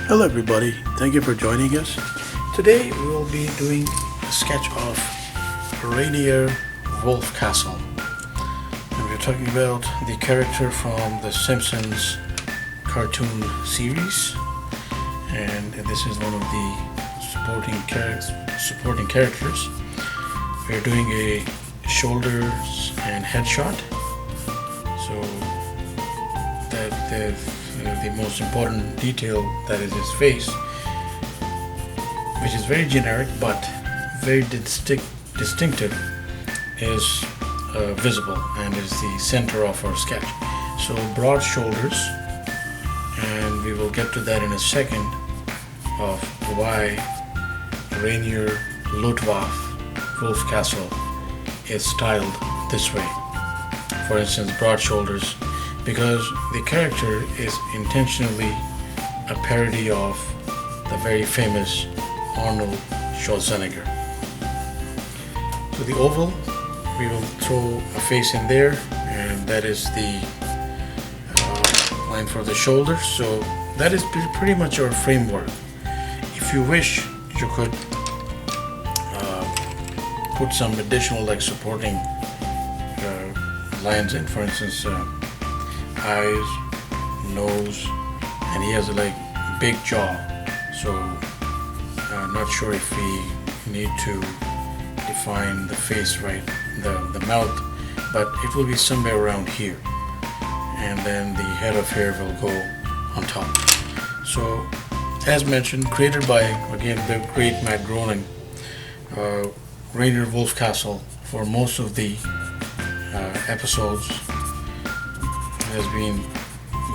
Hello everybody, thank you for joining us. Today we will be doing a sketch of Rainier Wolfcastle. And we're talking about the character from the Simpsons cartoon series. And this is one of the supporting characters. We're doing a shoulders and headshot. So that the most important detail, that is his face, which is very generic but very distinctive, is visible and is the center of our sketch. So broad shoulders, and we will get to that in a second of why Rainier Wolfcastle is styled this way. For instance, broad shoulders, because the character is intentionally a parody of the very famous Arnold Schwarzenegger. So the oval, we will throw a face in there, and that is the line for the shoulders. So that is pretty much our framework. If you wish, you could put some additional supporting lines in. For instance, eyes, nose, and he has a big jaw. So I'm not sure if we need to define the face right, the mouth, but it will be somewhere around here, and then the head of hair will go on top. So as mentioned, created by again the great Matt Groening, Rainier Wolfcastle for most of the episodes has been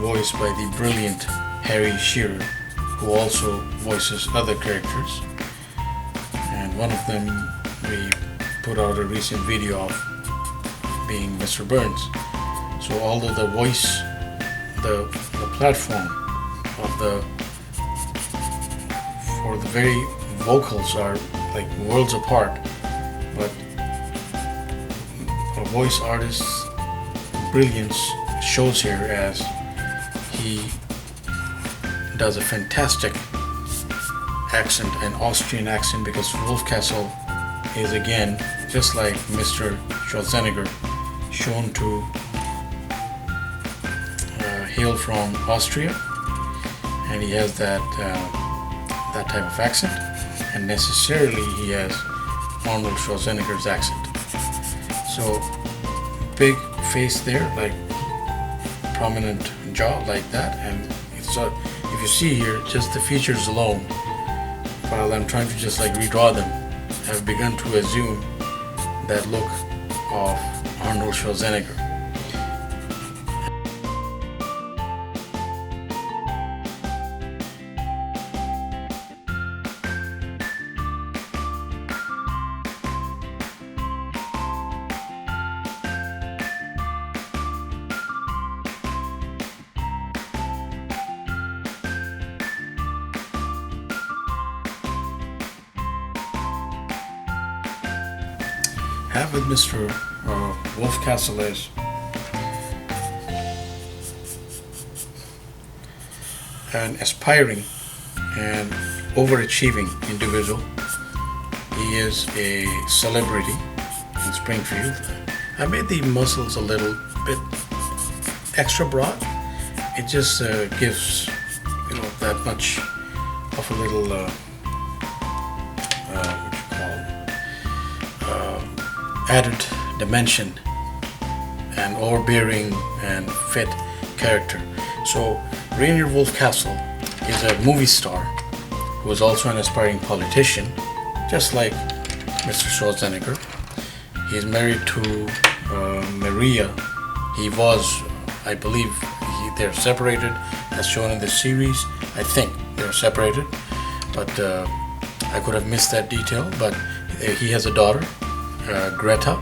voiced by the brilliant Harry Shearer, who also voices other characters, and one of them we put out a recent video of being Mr. Burns. So although the voice, the platform of for the very vocals are worlds apart, but a voice artist's brilliance shows here as he does a fantastic accent, an Austrian accent, because Wolfcastle is again, just like Mr. Schwarzenegger, shown to hail from Austria, and he has that type of accent, and necessarily he has Arnold Schwarzenegger's accent. So big face there, prominent jaw like that, and if you see here, just the features alone, while I'm trying to just redraw them, have begun to assume that look of Arnold Schwarzenegger. Have with Mr. Wolfcastle is an aspiring and overachieving individual. He is a celebrity in Springfield. I made the muscles a little bit extra broad. It just gives that much of a little added dimension and overbearing and fit character. So Rainier Wolfcastle is a movie star who is also an aspiring politician, just like Mr. Schwarzenegger. He's married to Maria. He was, I believe, they're separated as shown in the series. I think they're separated, but I could have missed that detail. But he has a daughter, Greta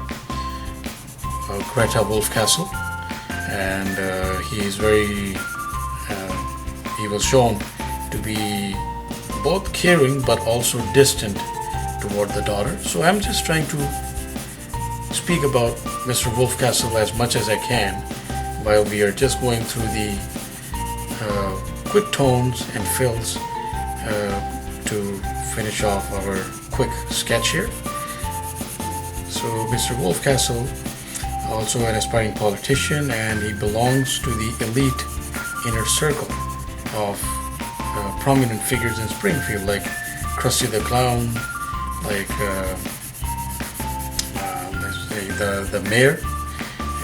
Wolfcastle, and he was shown to be both caring but also distant toward the daughter. So I'm just trying to speak about Mr. Wolfcastle as much as I can while we are just going through the quick tones and fills to finish off our quick sketch here. So Mr. Wolfcastle, also an aspiring politician, and he belongs to the elite inner circle of prominent figures in Springfield, like Krusty the Clown, like let's say the mayor.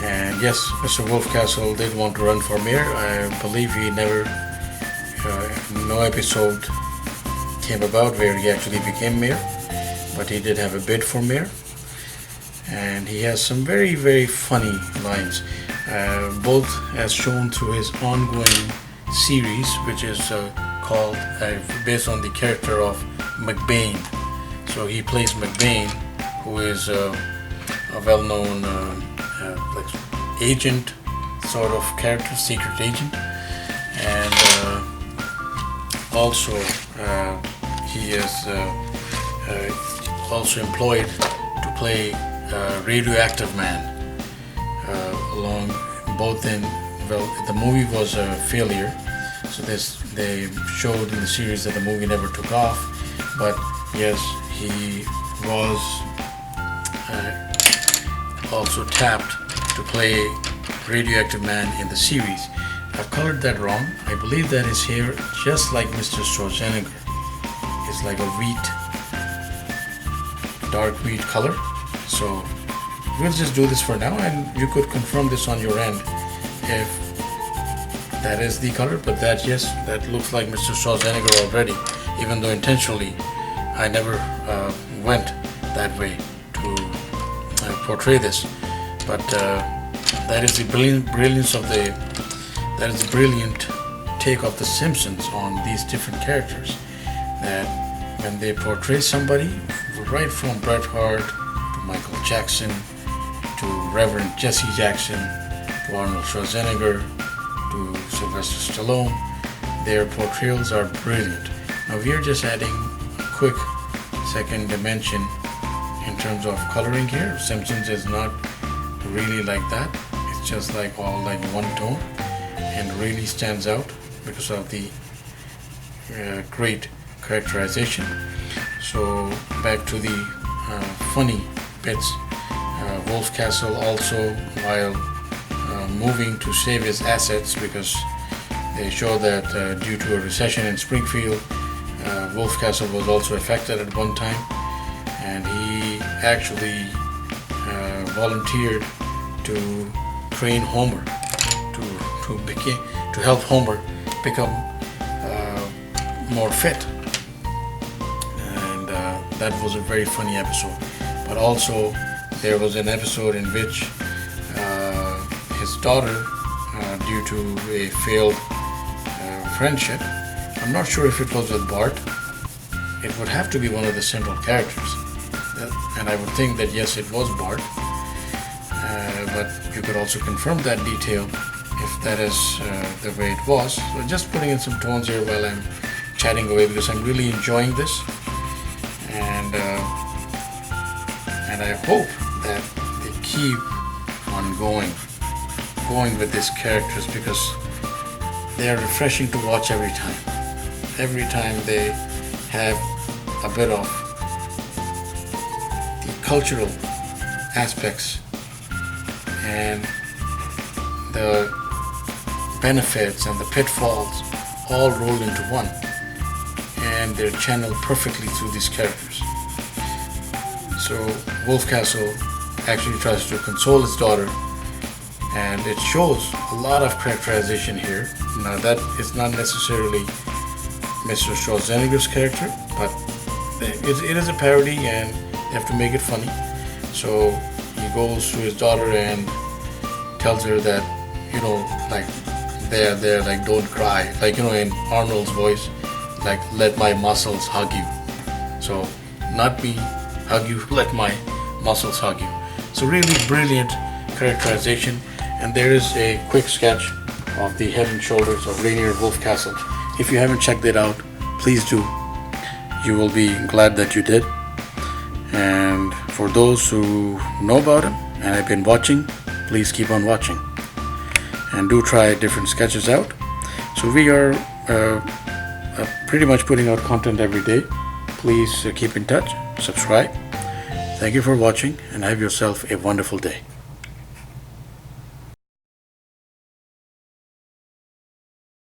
And yes, Mr. Wolfcastle did want to run for mayor. I believe he never, no episode came about where he actually became mayor, but he did have a bid for mayor. And he has some very, very funny lines, both as shown through his ongoing series, which is called, based on the character of McBain. So he plays McBain, who is a well-known like agent sort of character, secret agent, and also he is also employed to play Radioactive Man, along both in, well, the movie was a failure, so they showed in the series that the movie never took off, but yes, he was also tapped to play Radioactive Man in the series. I've colored that wrong. I believe that his hair, just like Mr. Schwarzenegger, is like a wheat, dark wheat color. So we'll just do this for now, and you could confirm this on your end if that is the color. But that, yes, that looks like Mr. Schwarzenegger already, even though intentionally I never went that way to portray this. But that is the brilliance of that is the brilliant take of the Simpsons on these different characters, that when they portray somebody, right from Bret Hart to Michael Jackson to Reverend Jesse Jackson to Arnold Schwarzenegger to Sylvester Stallone, their portrayals are brilliant. Now we are just adding a quick second dimension in terms of coloring here. Simpsons is not really like that. It's just like all like one tone, and really stands out because of the great characterization. So back to the funny bits. Wolfcastle also, while moving to save his assets, because they show that due to a recession in Springfield, Wolfcastle was also affected at one time, and he actually volunteered to train Homer to help Homer become more fit, and that was a very funny episode. But also there was an episode in which his daughter, due to a failed friendship, I'm not sure if it was with Bart, it would have to be one of the central characters, and I would think that yes, it was Bart, but you could also confirm that detail if that is the way it was. So just putting in some tones here while I'm chatting away, because I'm really enjoying this, and I hope that they keep on going with these characters, because they are refreshing to watch every time. Every time they have a bit of the cultural aspects and the benefits and the pitfalls all rolled into one, and they're channeled perfectly through these characters. So Wolfcastle actually tries to console his daughter, and it shows a lot of characterization here. Now that is not necessarily Mr. Schwarzenegger's character, but it is a parody and they have to make it funny. So he goes to his daughter and tells her that, you know, like they're like, don't cry, like, you know, in Arnold's voice, like, let my muscles hug you. So not me hug you, let my muscles hug you. So really brilliant characterization. And there is a quick sketch of the head and shoulders of Rainier Wolfcastle. If you haven't checked it out, please do. You will be glad that you did. And for those who know about him and have been watching, please keep on watching. And do try different sketches out. So we are pretty much putting out content every day. Please keep in touch, subscribe. Thank you for watching, and have yourself a wonderful day.